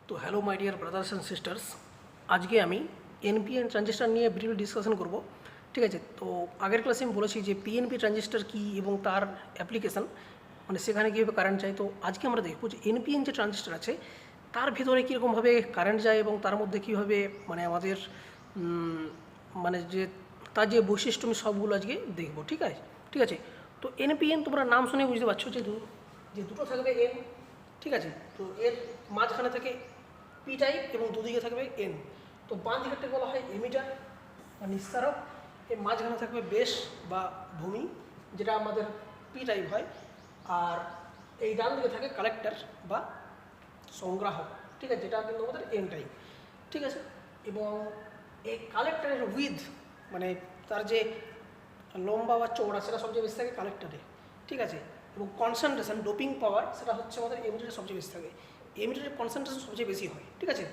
তো hello my dear brothers and sisters, আজকে আমি এনপিএন ট্রানজিস্টার নিয়ে ব্রিফলি ডিসকাশন করব। ঠিক আছে, তো আগের ক্লাসে আমি বলেছি যে পিএনপি ট্রানজিস্টার কী এবং তার অ্যাপ্লিকেশান, মানে সেখানে কীভাবে কারেন্ট যায়। তো আজকে আমরা দেখব যে এনপিএন যে ট্রানজিস্টার আছে তার ভেতরে কীরকমভাবে কারেন্ট যায় এবং তার মধ্যে কীভাবে মানে আমাদের মানে যে তার যে বৈশিষ্ট্য আমি সবগুলো আজকে দেখব। ঠিক আছে, ঠিক আছে। তো এনপিএন তোমরা নাম শুনে বুঝতে পারছো যে দুটো থাকবে এন। ঠিক আছে, তো এর মাঝখানে থাকে পি টাইপ এবং দুদিকে থাকবে এন। তো বাঁ দিকেরটা বলা হয় এমিটার বা নিঃসারক, এর মাঝখানে থাকবে বেস বা ভূমি, যেটা আমাদের পি টাইপ হয়। আর এই ডান দিকে থাকে কালেক্টর বা সংগ্রাহক। ঠিক আছে, যেটা কিন্তু আমাদের এন টাইপ। ঠিক আছে, এবং এই কালেক্টরের উইথ মানে তার যে লম্বা বা চৌড়া সেটা সবচেয়ে বেশি থাকে কালেক্টরে। ঠিক আছে, এবং কনসেন্ট্রেশন ডোপিং পাওয়ার সেটা হচ্ছে আমাদের এমিটারে সবচেয়ে বেশি থাকে। এমিটারের কনসেন্ট্রেশন সবচেয়ে বেশি হয়। ঠিক আছে,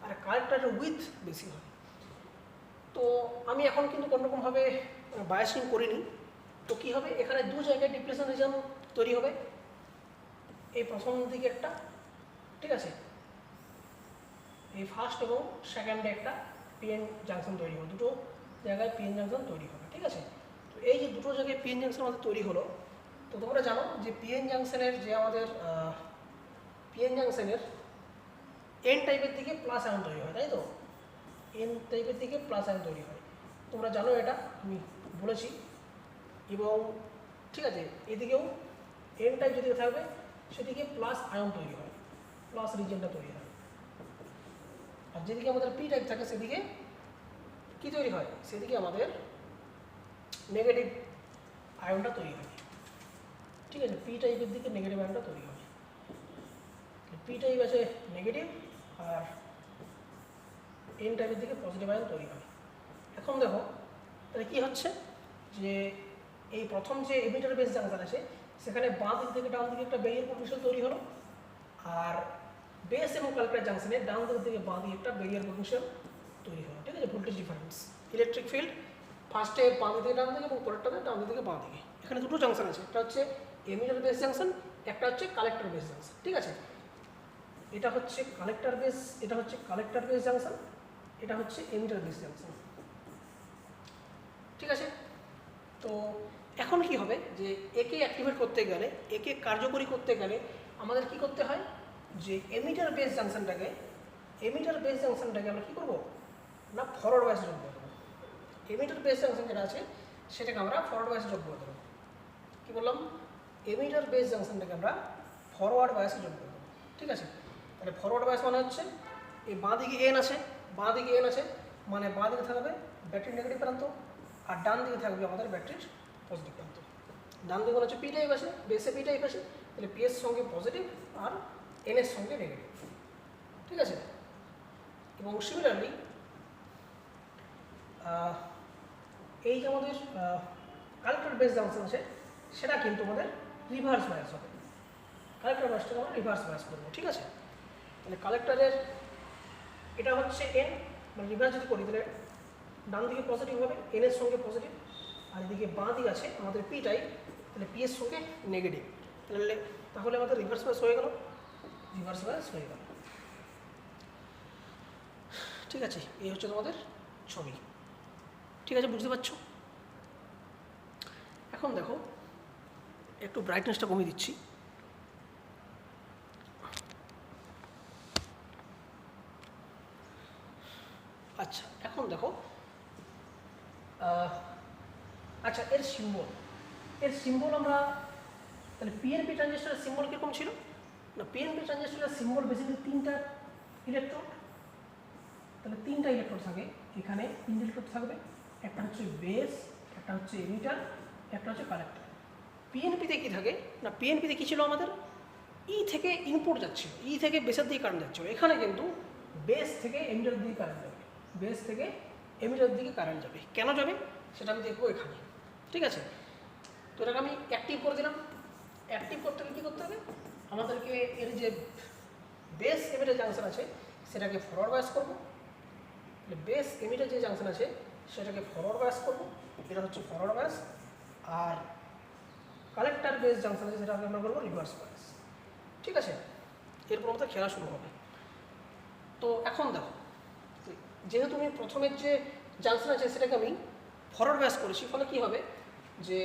আর কালেক্টরের উইথ বেশি হয়। তো আমি এখন কিন্তু কোনোরকমভাবে বায়াসিং করিনি। তো কী হবে, এখানে দু জায়গায় ডিপ্লেশন রিজন তৈরি হবে। এই প্রথম দিকে একটা, ঠিক আছে, এই ফার্স্ট এবং সেকেন্ডে একটা পিএন জাংশন তৈরি হবে। দুটো জায়গায় পিএন জাংশন তৈরি হবে। ঠিক আছে, তো এই যে দুটো জায়গায় পিএন জাংশন আমাদের তৈরি হলো, তো তোমরা জানো যে পিএন জাংশনের যে আমাদের পিএন জাংশনের এন টাইপের দিকে প্লাস আয়ন তৈরি হয়, তাই তো? এন টাইপের দিকে প্লাস আয়ন তৈরি হয়, তোমরা জানো, এটা আমি বলেছি। এবং ঠিক আছে, এদিকেও এন টাইপ যেদিকে থাকবে সেদিকে প্লাস আয়ন তৈরি হয়, প্লাস রিজনটা তৈরি হয়। আর যেদিকে আমাদের পি টাইপ থাকে সেদিকে কী তৈরি হয়, সেদিকে আমাদের নেগেটিভ আয়নটা তৈরি হয়। ঠিক আছে, পি টাইপের দিকে নেগেটিভ আয়নটা তৈরি হয়। পি টাইপ আছে নেগেটিভ আর এন টাইপের দিকে পজিটিভ আয়ন তৈরি হয়। এখন দেখো তাহলে কী হচ্ছে, যে এই প্রথম যে এমিটার বেস জাংশন আছে সেখানে বাঁ দিক থেকে ডান দিকে একটা ব্যারিয়ার পোটেনশিয়াল তৈরি হলো, আর বেস এবং কালেক্টর জাংশনে ডান দিক থেকে বাঁ দিকে একটা ব্যারিয়ার পোটেনশিয়াল তৈরি হলো। ঠিক আছে, ভোল্টেজ ডিফারেন্স, ইলেকট্রিক ফিল্ড ফার্স্টে বাঁ দিক থেকে ডান দিকে এবং পরেরটাতে ডান দিক থেকে বাঁ দিকে। এখানে দুটো জাংশন আছে, একটা হচ্ছে এমিটার বেস জাংশন, একটা হচ্ছে কালেক্টর বেস জাংশন। ঠিক আছে, এটা হচ্ছে কালেক্টর বেস, এটা হচ্ছে কালেক্টর বেস জাংশন, এটা হচ্ছে এমিটার বেস জাংশন। ঠিক আছে, তো এখন কি হবে, যে একে অ্যাক্টিভেট করতে গেলে, একে কার্যকরী করতে গেলে আমাদের কি করতে হয়, যে এমিটার বেস জাংশনটাকে আমরা কী করবো না, ফরওয়ার্ড বায়াসে যোগ করে দেবো। এমিটার বেস জাংশন যেটা আছে সেটাকে আমরা ফরওয়ার্ড বায়াসে যোগ করে দেবো। কী বললাম, এমিটার বেস জাংশনটাকে আমরা ফরওয়ার্ড বায়াসে যোগ করে দেবো। ঠিক আছে, তাহলে ফরওয়ার্ড বায়াস মানে হচ্ছে এই বাঁ দিকে এন আছে, মানে বাঁ দিকে থাকবে ব্যাটারির নেগেটিভ প্রান্ত, আর ডান দিকে থাকবে আমাদের ব্যাটারির পজিটিভ প্রান্ত। ডান দিকে হচ্ছে পি টাইপ আছে, বেসে পি টাইপ আছে, তাহলে পি এর সঙ্গে পজিটিভ আর এন এর সঙ্গে নেগেটিভ। ঠিক আছে, এবং সিমিলারলি এই যে আমাদের কালেক্টর বেস জাংশন আছে সেটা কিন্তু আমাদের রিভার্স বায়াস হবে। কালেক্টর বায়াসটাকে আমরা রিভার্স বায়াস করবো। ঠিক আছে, তাহলে কালেক্টরের এটা হচ্ছে এন, মানে রিভার্স যদি করি তাহলে ডান দিকে পজিটিভ হবে, এন এর সঙ্গে পজিটিভ, আর এদিকে বাঁ দিক আছে আমাদের পি টাইপ, তাহলে পি এর সঙ্গে নেগেটিভ। তাহলে আমাদের রিভার্স বায়াস হয়ে গেল, ঠিক আছে, এই হচ্ছে তোমাদের ছবি। ঠিক আছে, বুঝতে পারছো? এখন দেখো, একটু ব্রাইটনেসটা কমিয়ে দিচ্ছি। আচ্ছা, এখন দেখো, আচ্ছা এর সিম্বল আমরা তাহলে পিএনপি ট্রানজিস্টরের সিম্বল কীরকম ছিল না, পিএনপি ট্রানজিস্টরের সিম্বল বেসিক্যালি তিনটা ইলেকট্রোড। তাহলে তিনটা ইলেকট্রোড থাকে, এখানে তিনটা ইলেকট্রোড থাকবে, একটা হচ্ছে বেস, একটা হচ্ছে এমিটার, একটা হচ্ছে কালেক্টর। পিএনপিতে কী থাকে না, পিএনপিতে কী ছিল আমাদের, ই থেকে ইনপুট যাচ্ছিল, ই থেকে বেসের দিকে কারেন্ট যাচ্ছিল। এখানে কিন্তু বেস থেকে এমিটার দিকে কারেন্ট যাবে, কারেন্ট যাবে। কেন যাবে সেটা আমি দেখবো এখানে। ঠিক আছে, তো এটাকে আমি অ্যাক্টিভ করে দিলাম। অ্যাক্টিভ করতে গেলে কী করতে হবে, আমাদেরকে এর যে বেস এমিটার জাংশন আছে সেটাকে ফরওয়ার্ড বায়াস করবো। বেস এমিটার যে জাংশন আছে সেটাকে ফরওয়ার্ড বায়াস করবো, এটা হচ্ছে ফরওয়ার্ড বায়াস। আর কালেক্টর বেস জাংশন আছে সেটাকে আমরা করবো রিভার্স বায়াস। ঠিক আছে, এরপর আমাদের খেলা শুরু হবে। তো এখন দেখো, যেহেতু আমি প্রথমের যে জাংশন আছে সেটাকে আমি ফরওয়ার্ড ব্যাস করেছি, ফলে কী হবে যে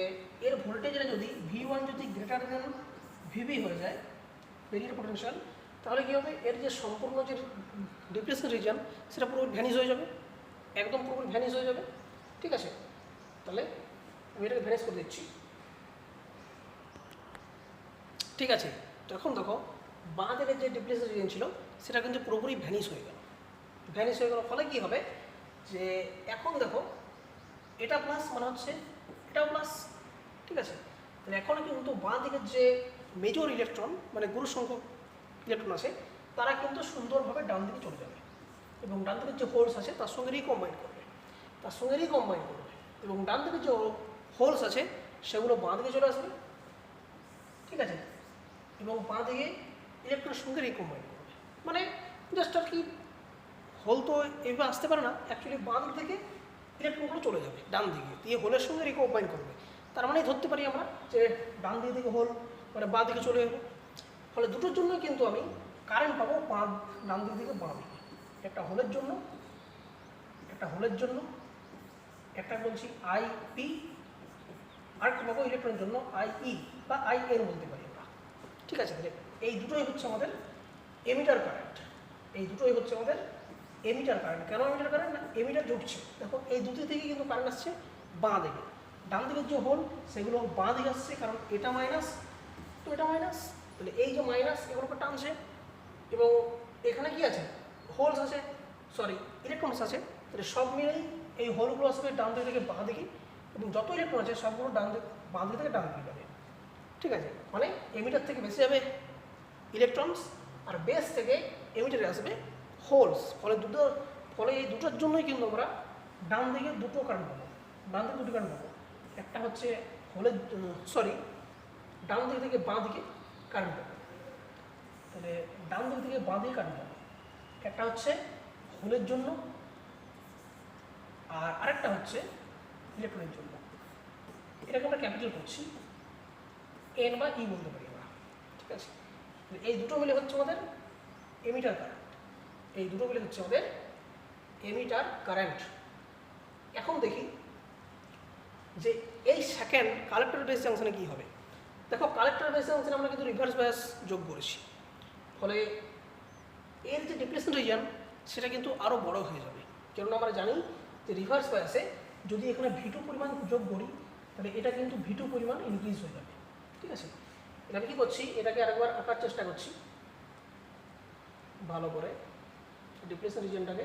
এর ভোল্টেজটা যদি V1 যদি গ্রেটার দেন VB হয়ে যায়, ভেরিয়েবল পোটেনশিয়াল, তাহলে কী হবে, এর যে সম্পূর্ণ যে ডিপ্লেশন রিজন সেটা পুরো ভ্যানিশ হয়ে যাবে, একদম পুরোপুরি ভ্যানিশ হয়ে যাবে। ঠিক আছে, তাহলে আমি এটাকে ভ্যানিশ করে দিচ্ছি। ঠিক আছে, তো এখন দেখো বাঁ দিকের যে ডিপ্লেশন রিজন ছিল সেটা কিন্তু পুরোপুরি ভ্যানিশ হয়ে গেল। ভ্যানিশ হয়ে গেল ফলে কী হবে যে এখন দেখো এটা প্লাস মানে হচ্ছে এটাও প্লাস। ঠিক আছে, তাহলে এখন কিন্তু বাঁ দিকের যে মেজর ইলেকট্রন মানে গুরু সংখ্যক ইলেকট্রন আছে তারা কিন্তু সুন্দরভাবে ডান দিকে চলে যাবে এবং ডান দিকের যে হোলস আছে তার সঙ্গে রিকম্বাইন করবে, এবং ডান দিকের যে হোলস আছে সেগুলো বাঁ দিকে চলে আসবে। ঠিক আছে, এবং বাঁ দিকে ইলেকট্রনের সঙ্গে রিকম্বাইন করবে, মানে জাস্ট আর কি হোল তো এইভাবে আসতে পারে না, অ্যাকচুয়ালি বাঁ দিক থেকে ইলেকট্রনগুলো চলে যাবে ডান দিকে, দিয়ে হোলের সঙ্গে রিকম্বাইন করবে। তার মানে ধরতে পারি আমরা যে ডান দিক থেকে হোল মানে বাঁ দিকে চলে যাবে। ফলে দুটোর জন্য কিন্তু আমি কারেন্ট পাবো ডান দিক থেকে বাঁ দিকে, একটা হোলের জন্য একটা বলছি IP, আরেকটা পাবো ইলেকট্রনের জন্য IE বা IN বলতে পারি আমরা। ঠিক আছে, তাহলে এই দুটোই হচ্ছে আমাদের এমিটার কারেন্ট। কেন এমিটার কারেন্ট না, এমিটার জুটছে, দেখো এই দুটো থেকে কিন্তু কারেন্ট আসছে বাঁ দিকে, ডান দিকের যে হোল সেগুলো বাঁ দিকে আসছে, কারণ এটা মাইনাস তো এটা মাইনাস, তাহলে এই যে মাইনাস এগুলোকে টানছে, এবং এখানে কি আছে, হোলস আছে, ইলেকট্রনস আছে, তাহলে সব মিলেই এই হোলগুলো আসবে ডান দিক থেকে বাঁ দিকে, এবং যত ইলেকট্রন আছে সবগুলো বাঁ দিক থেকে ডান দিকে যাবে। ঠিক আছে, মানে এমিটার থেকে বেশি যাবে ইলেকট্রনস, আর বেস থেকে এমিটারে আসবে হোলস। ফলে এই দুটোর জন্যই কিন্তু আমরা ডান দিকে দুটো কারেন্ট পাবো, একটা হচ্ছে ডান দিক থেকে বাঁ দিকে কারেন্ট পাবো, তাহলে ডান দিক থেকে বাঁ দিকে কারেন্ট পাবো, একটা হচ্ছে হোলের জন্য আর আরেকটা হচ্ছে ইলেকট্রনের জন্য। এটাকে আমরা ক্যাপিটাল করছি, N বা E বলতে পারি আমরা। ঠিক আছে, এই দুটো মিলে হচ্ছে আমাদের এমিটার কারেন্ট। এখন দেখি যে এই সেকেন্ড কালেক্টর বেস জাংশনে কী হবে। দেখো কালেক্টর বেস জাংশনে আমরা কিন্তু রিভার্স বায়াস যোগ করেছি, ফলে এর যে ডিপ্লেশন রিজন সেটা কিন্তু আরও বড় হয়ে যাবে, কেননা আমরা জানি যে রিভার্স বায়াসে যদি এখানে V2 পরিমাণ যোগ করি তাহলে এটা কিন্তু V2 পরিমাণ ইনক্রিজ হয়ে যাবে। ঠিক আছে, এটা আমি কী করছি, এটাকে আরেকবার আঁকার চেষ্টা করছি ভালো করে ডিপ্লেশন রিজনটাকে।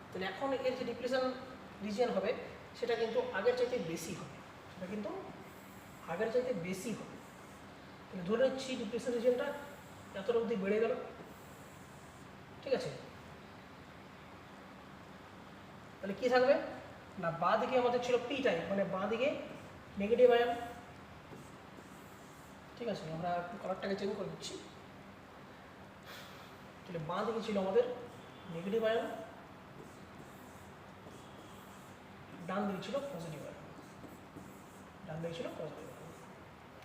তাহলে এখন এর যে ডিপ্লেশন রিজন হবে সেটা কিন্তু আগের চাইতে বেশি হবে, তাহলে ধরে নিচ্ছি ডিপ্লেশন রিজনটা এতটা অবধি বেড়ে গেল। ঠিক আছে, তাহলে কী থাকবে না, বাঁ দিকে আমাদের ছিল P টাইপ, মানে বাঁ দিকে নেগেটিভ আয়ন। ঠিক আছে, আমরা কালারটাকে চেঞ্জ করে দিচ্ছি, তাহলে বাঁ দিকে ছিল আমাদের নেগেটিভ আয়ন, ডান দিকে ছিল পজিটিভ আয়ন।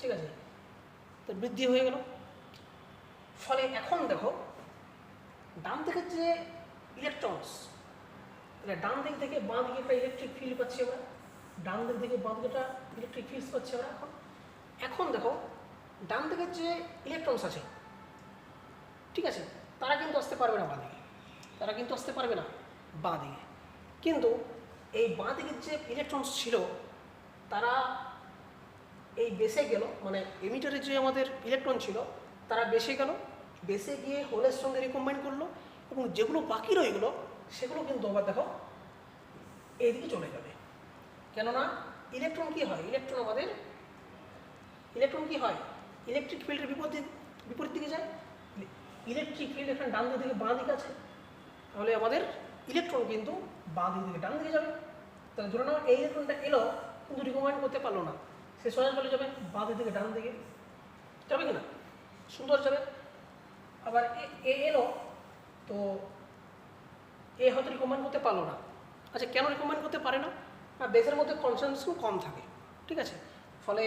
ঠিক আছে, তো বৃদ্ধি হয়ে গেল। ফলে এখন দেখো ডান দিকের যে ইলেকট্রনস, তাহলে ডান দিক থেকে বাঁ দিকে একটা ইলেকট্রিক ফিল্ড পাচ্ছি আমরা, ডান দিক থেকে বাঁ দিকে একটা ইলেকট্রিক ফিল্ড পাচ্ছি আমরা। এখন দেখো ডান দিকের যে ইলেকট্রনস আছে, ঠিক আছে, তারা কিন্তু আসতে পারবে না বাঁ দিকে, কিন্তু এই বাঁ দিকের যে ইলেকট্রনস ছিল তারা এই বেসে গেল, মানে এমিটারে যে আমাদের ইলেকট্রন ছিল তারা বেসে গিয়ে হোলের সঙ্গে রিকম্বাইন করলো, এবং যেগুলো বাকি রইগুলো সেগুলো কিন্তু আবার দেখো এইদিকে চলে যাবে। কেননা ইলেকট্রন কি হয়, ইলেকট্রিক ফিল্ডের বিপরীত দিকে যায়। ইলেকট্রিক ফিল্ড এখানে ডান দিক থেকে বাঁ দিকে আছে, তাহলে আমাদের ইলেকট্রন কিন্তু বাঁ দিক থেকে ডান দিকে যাবে। তাহলে ধরে নাও এই ইলেকট্রনটা এলো কিন্তু রিকম্বাইন করতে পারলো না, সে সোজা চলে যাবে বাঁ দিক থেকে ডান দিকে, যাবে কিনা, সুন্দর যাবে। আবার এলো, তো হয়তো রিকম্বাইন করতে পারলো না। আচ্ছা, কেন রিকম্বাইন করতে পারে না, বেসের মধ্যে কনসেন্ট্রেশন কম থাকে। ঠিক আছে, ফলে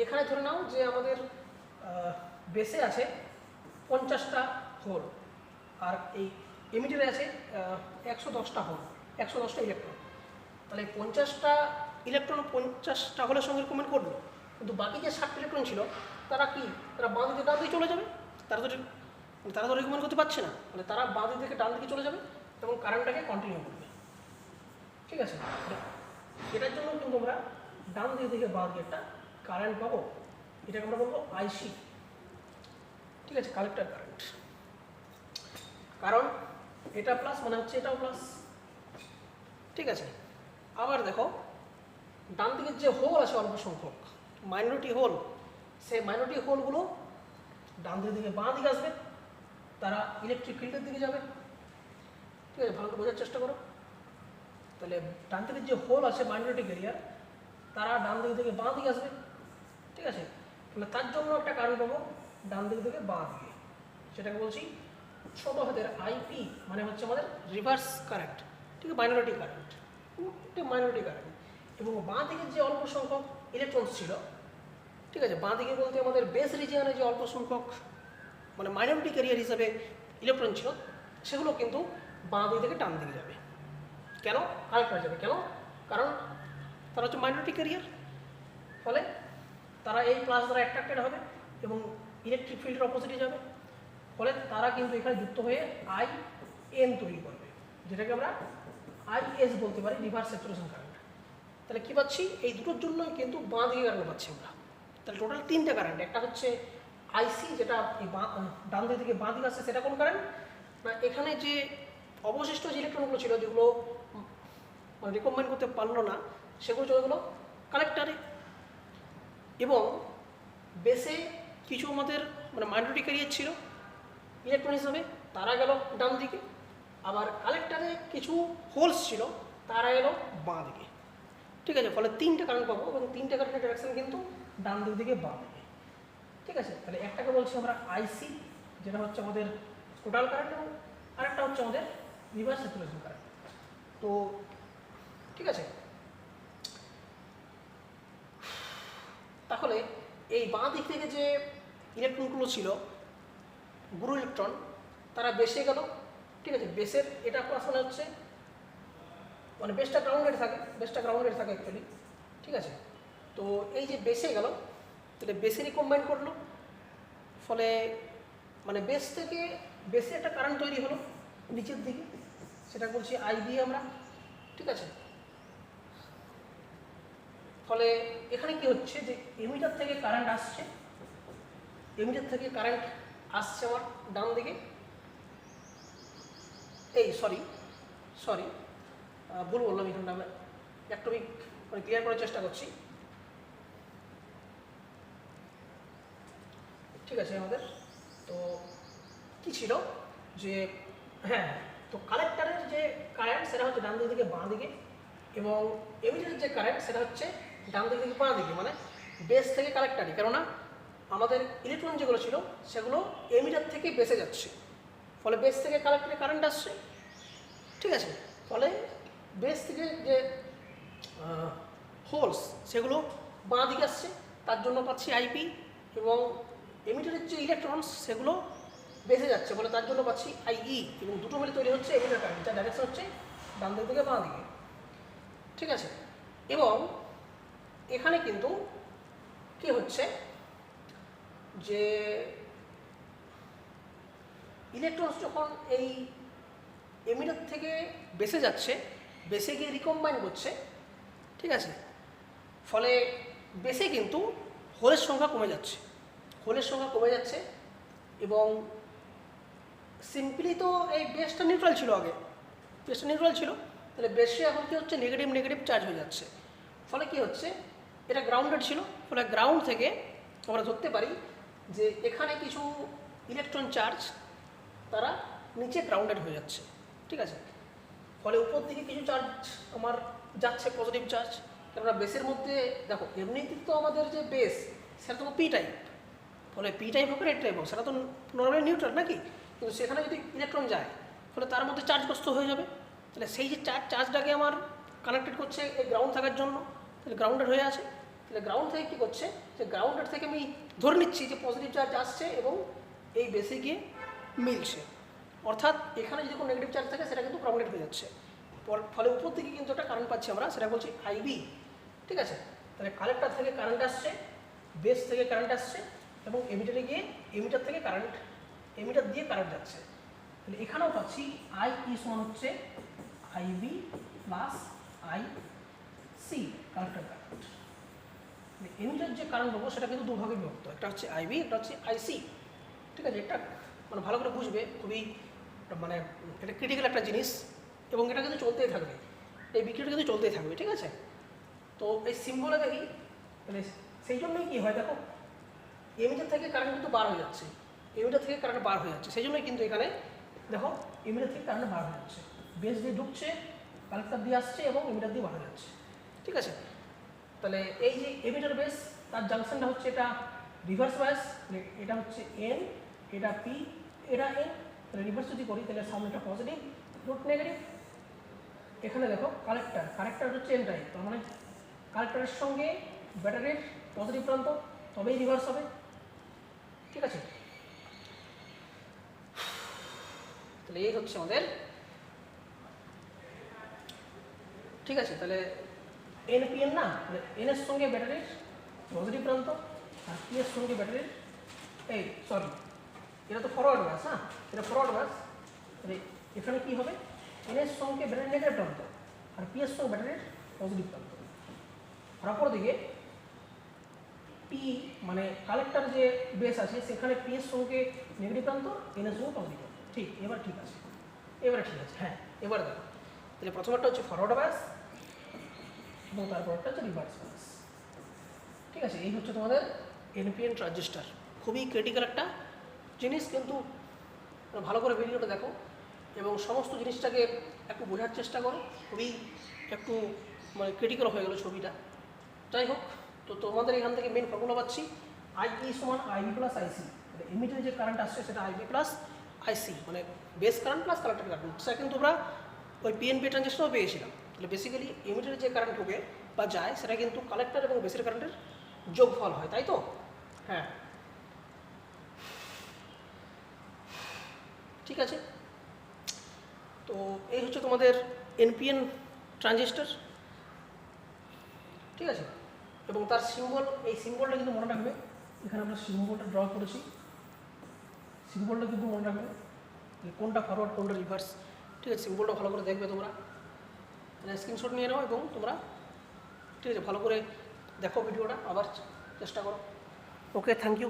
এখানে ধরে নাও যে আমাদের বেসে আছে 50টা হোল, আর এই এমিটারে আছে 110টা হোল, 110টা ইলেকট্রন। তাহলে 50টা ইলেকট্রন 50টা হোলের সঙ্গে রিকমেন্ড করলো, কিন্তু বাকি যে 60টা ইলেকট্রন ছিল তারা কি, তারা বাঁ দিকে ডান দিকে চলে যাবে। তারা তো রিকমেন্ড করতে পারছে না, মানে তারা বাঁ দিক থেকে ডান দিকে চলে যাবে এবং কারেন্টটাকে কন্টিনিউ করবে। ঠিক আছে, এটার জন্য কিন্তু আমরা ডান দিক থেকে বাঁ দিকে একটা কারেন্ট পাবো, এটাকে আমরা বলবো আইসি। ঠিক আছে, কালেক্টর কারেন্ট। কারণ এটা প্লাস মানে হচ্ছে এটাও প্লাস। ঠিক আছে, আবার দেখো ডান দিকের যে হোল আছে অল্প সংখ্যক মাইনরিটি হোল, সেই মাইনরিটি হোলগুলো ডান দিক থেকে বাঁ দিকে আসবে, তারা ইলেকট্রিক ফিল্ডের দিকে যাবে। ঠিক আছে, ভালো করে বোঝার চেষ্টা করো। তাহলে ডান দিকের যে হোল আছে মাইনরিটি ক্যারিয়ার, তারা ডান দিক থেকে বাঁ দিকে আসবে। ঠিক আছে, তাহলে তার জন্য একটা কারেন্ট পাবো ডান দিক থেকে বাঁ দিকে, সেটাকে বলছি ছোট হাতের আইপি, মানে হচ্ছে আমাদের রিভার্স কারেন্ট। ঠিক আছে, মাইনরিটি কারেন্ট, মাইনরিটি কারেন্ট। এবং বাঁ দিকের যে অল্প সংখ্যক ইলেকট্রনস ছিল, ঠিক আছে, বাঁ দিকে বলতে আমাদের বেস রিজিয়নে যে অল্প সংখ্যক মানে মাইনরিটি ক্যারিয়ার হিসাবে ইলেকট্রন ছিল, সেগুলো কিন্তু বাঁ দিক থেকে ডান দিকে যাবে। কেন? কালেক্ট হয়ে যাবে। কেন? কারণ তারা হচ্ছে মাইনরিটি ক্যারিয়ার, ফলে তারা এই প্লাস দ্বারা অ্যাট্রাক্টেড হবে এবং ইলেকট্রিক ফিল্ডের অপোজিটে যাবে, ফলে তারা কিন্তু এখানে যুক্ত হয়ে আই এন তৈরি করবে, যেটাকে আমরা আইএস বলতে পারি, রিভার্স স্যাচুরেশন কারেন্ট। তাহলে কী পাচ্ছি? এই দুটোর জন্যই কিন্তু বাঁ দিকে কারেন্ট পাচ্ছি আমরা। তাহলে টোটাল 3টে কারেন্ট। একটা হচ্ছে আইসি, যেটা এই ডান দিক থেকে বাঁ দিকে আসছে, সেটা কোন কারেন্ট না, এখানে যে অবশিষ্ট যে ইলেকট্রনগুলো ছিল যেগুলো মানে রিকমেন্ড করতে পারলো না, সেগুলো চলে গেলো কালেক্টারে। এবং বেসে কিছু আমাদের মানে মাইনরিটি ক্যারিয়ার ছিল ইলেকট্রন হিসাবে, তারা গেল ডান দিকে। আবার কালেক্টারে কিছু হোলস ছিল, তারা এলো বাঁ দিকে। ঠিক আছে, ফলে 3টে কারেন্ট পাবো এবং 3টে কারেন্টের ডাইরেকশন কিন্তু ডান দিক থেকে বাঁ দিকে। ঠিক আছে, তাহলে একটাকে বলছি আমরা আইসি, যেটা হচ্ছে আমাদের টোটাল কারেন্ট, এবং আরেকটা হচ্ছে আমাদের রিভার্স স্যাচুরেশন কারেন্ট। তো ঠিক আছে, তাহলে এই বাঁ দিক থেকে যে ইলেকট্রনগুলো ছিল গুরু ইলেকট্রন, তারা বেসে গেল। ঠিক আছে, বেসের এটা প্লাস মানে হচ্ছে মানে বেসটা গ্রাউন্ডেড থাকে, অ্যাকচুয়ালি। ঠিক আছে, তো এই যে বেসে গেল, তাহলে বেসেরই কম্বাইন করলো, ফলে মানে বেস থেকে বেসে একটা কারেন্ট তৈরি হলো নিচের দিকে, সেটা বলছি আইবি আমরা। ঠিক আছে, ফলে এখানে কি হচ্ছে যে এমিটার থেকে কারেন্ট আসছে, আমার ডান দিকে। এই সরি ভুল বললাম, এখানটা আমরা একটু মানে ক্লিয়ার করার চেষ্টা করছি। ঠিক আছে, আমাদের তো কি ছিল যে হ্যাঁ, তো কালেক্টারের যে কারেন্ট সেটা হচ্ছে ডান দিক থেকে বাঁ দিকে, এবং এমিটারের যে কারেন্ট সেটা হচ্ছে ডান দিক থেকে বাঁ দিকে, মানে বেস থেকে কালেক্টারে। কেননা আমাদের ইলেকট্রন যেগুলো ছিল সেগুলো এমিটার থেকে বেসে যাচ্ছে, ফলে বেস থেকে কালেক্টারে কারেন্ট আসছে। ঠিক আছে, ফলে বেস থেকে যে হোলস সেগুলো বাঁ দিকে আসছে, তার জন্য পাচ্ছি আইপি, এবং এমিটারের যে ইলেকট্রনস সেগুলো বেসে যাচ্ছে, বলে তার জন্য পাচ্ছি আইই, এবং দুটো মিলে তৈরি হচ্ছে এমিটার কারেন্ট, যার ডাইরেকশন হচ্ছে ডান দিক থেকে বাঁ দিকে। ঠিক আছে, এবং এখানে কিন্তু কি হচ্ছে যে ইলেকট্রনস যখন এই এমিটার থেকে বেসে যাচ্ছে, বেসে গিয়ে রিকম্বাইন করছে। ঠিক আছে, ফলে বেসে কিন্তু হোলের সংখ্যা কমে যাচ্ছে, এবং সিম্পলি তো এই বেসটা নিউট্রাল ছিল আগে, তাহলে বেসে এখন কি হচ্ছে নেগেটিভ চার্জ হয়ে যাচ্ছে। ফলে কি হচ্ছে, এটা গ্রাউন্ডেড ছিল, ফলে গ্রাউন্ড থেকে আমরা ধরতে পারি যে এখানে কিছু ইলেকট্রন চার্জ তারা নিচে গ্রাউন্ডেড হয়ে যাচ্ছে। ঠিক আছে, ফলে উপর দিকে কিছু চার্জ আমার যাচ্ছে, পজিটিভ চার্জ। কেননা বেসের মধ্যে দেখো এমনিতে তো আমাদের যে বেস সেটা তো পি টাইপ, ফলে পি টাইপ হোক রেড টাইপ হোক, সেটা তো নর্মালি নিউট্রাল নাকি, কিন্তু সেখানে যদি ইলেকট্রন যায় ফলে তার মধ্যে চার্জগ্রস্ত হয়ে যাবে। তাহলে সেই যে চার্জটাকে আমার কানেক্টেড করছে এই গ্রাউন্ড থাকার জন্য, তাহলে গ্রাউন্ডেড হয়ে আছে। তাহলে গ্রাউন্ড থেকে কী করছে, যে গ্রাউন্ডেড থেকে আমি ধরে নিচ্ছি যে পজিটিভ চার্জ আসছে এবং এই বেসে গিয়ে মিলছে, অর্থাৎ এখানে যদি কোনো নেগেটিভ চার্জ থাকে সেটা কিন্তু প্রবলেট হয়ে যাচ্ছে, ফলে উপর থেকে কিন্তু একটা কারেন্ট পাচ্ছি আমরা, সেটা বলছি আইবি। ঠিক আছে, তাহলে কালেক্টর থেকে কারেন্ট আসছে, বেস থেকে কারেন্ট আসছে, এবং এমিটারে গিয়ে এমিটার থেকে কারেন্ট, এমিটার দিয়ে কারেন্ট যাচ্ছে। তাহলে এখানেও পাচ্ছি আই ই সমান হচ্ছে IB plus I C, collector current. Emitter যে কারেন্ট পাবো সেটা কিন্তু দুভাগে বিভক্ত, একটা হচ্ছে আইবি, একটা হচ্ছে আইসি। ঠিক আছে, এটা মানে ভালো করে বুঝবে, খুবই মানে এটা ক্রিটিক্যাল একটা জিনিস, এবং এটা কিন্তু চলতেই থাকবে, এই বিক্রিটা কিন্তু চলতেই থাকবে। ঠিক আছে, তো এই সিম্বলে দেখি, মানে সেই জন্যই কী হয় দেখো, এমিটার থেকে কারেন্ট কিন্তু বার হয়ে যাচ্ছে, এমিটার থেকে কারেন্ট বার হয়ে যাচ্ছে, সেই জন্যই কিন্তু এখানে দেখো এমিটার থেকে কারেন্ট বার হয়ে যাচ্ছে, বেস দিয়ে ঢুকছে, কালেক্টর দিয়ে আসছে এবং এমিটার দিয়ে বার হয়ে যাচ্ছে। ঠিক আছে, তাহলে এই যে এমিটার বেস, তার জাংশনটা হচ্ছে এটা রিভার্স বায়াস, এটা হচ্ছে এন, এটা পি, এটা এন। তাহলে রিভার্স যদি করি তাহলে সামনেটা পজিটিভ, রুট নেগেটিভ। এখানে দেখো কালেক্টর, কালেক্টর হচ্ছে এন টাইপ, তার মানে কালেক্টরের সঙ্গে ব্যাটারির পজিটিভ প্রান্ত, তবেই রিভার্স হবে। ঠিক আছে, তাহলে এই হচ্ছে আমাদের। ঠিক আছে, তাহলে এন পি এন না, এন এর সঙ্গে ব্যাটারির পজিটিভ প্রান্ত, আর পি এর সঙ্গে ব্যাটারির, এই সরি এটা তো ফরওয়ার্ড বাস, হ্যাঁ এটা ফরওয়ার্ড বাস। তাহলে এখানে কী হবে, এন এর সঙ্গে ব্যাটারির নেগেটিভ প্রান্ত, আর পি এর সঙ্গে ব্যাটারির পজিটিভ প্রান্ত। আর অপর দিকে পি মানে কালেক্টর যে বেস আছে সেখানে পি এর সঙ্গে নেগেটিভ প্রান্ত, এন এর সঙ্গে পজিটিভ প্রান্ত। ঠিক, এবার ঠিক আছে, এবারে ঠিক আছে। হ্যাঁ, এবার দেখো, তাহলে প্রথমটা হচ্ছে ফরওয়ার্ড বাস এবং তারপরটা হচ্ছে রিভার্স বাস। ঠিক আছে, এই হচ্ছে তোমাদের এনপিএন ট্রানজিস্টার, খুবই ক্রিটিক্যাল একটা জিনিস, কিন্তু ভালো করে ভিডিওটা দেখো এবং সমস্ত জিনিসটাকে একটু বোঝার চেষ্টা করো, খুবই একটু মানে ক্রিটিক্যাল হয়ে গেলো ছবিটা। যাই হোক, তো তোমাদের এখান থেকে মেন ফর্মুলা পাচ্ছি আইই সমান আইবি প্লাস আইসি। এমিটারে যে কারেন্ট আসছে সেটা আইবি প্লাস আইসি, মানে base current plus collector current, সেটা কিন্তু তোমরা ওই পিএনপি ট্রানজিস্টারও পেয়েছিলাম। তাহলে বেসিক্যালি এমিটারে যে কারেন্ট ঢোকে বা যায় সেটা কিন্তু কালেক্টর এবং বেসের কারেন্টের যোগফল হয়, তাই তো? হ্যাঁ, ঠিক আছে, তো এই হচ্ছে তোমাদের এনপিএন ট্রানজিস্টার। ঠিক আছে, এবং তার সিম্বল, এই সিম্বলটা কিন্তু মনে রাখবে, এখানে আমরা সিম্বলটা ড্র করেছি, সিম্বলটা কিন্তু মনে রাখবে যে কোনটা ফরওয়ার্ড কোনটা রিভার্স। ঠিক আছে, সিম্বলটা ভালো করে দেখবে তোমরা, স্ক্রিনশট নিয়ে নাও এবং তোমরা ঠিক আছে ভালো করে দেখো ভিডিওটা, আবার চেষ্টা করো। ওকে, থ্যাংক ইউ।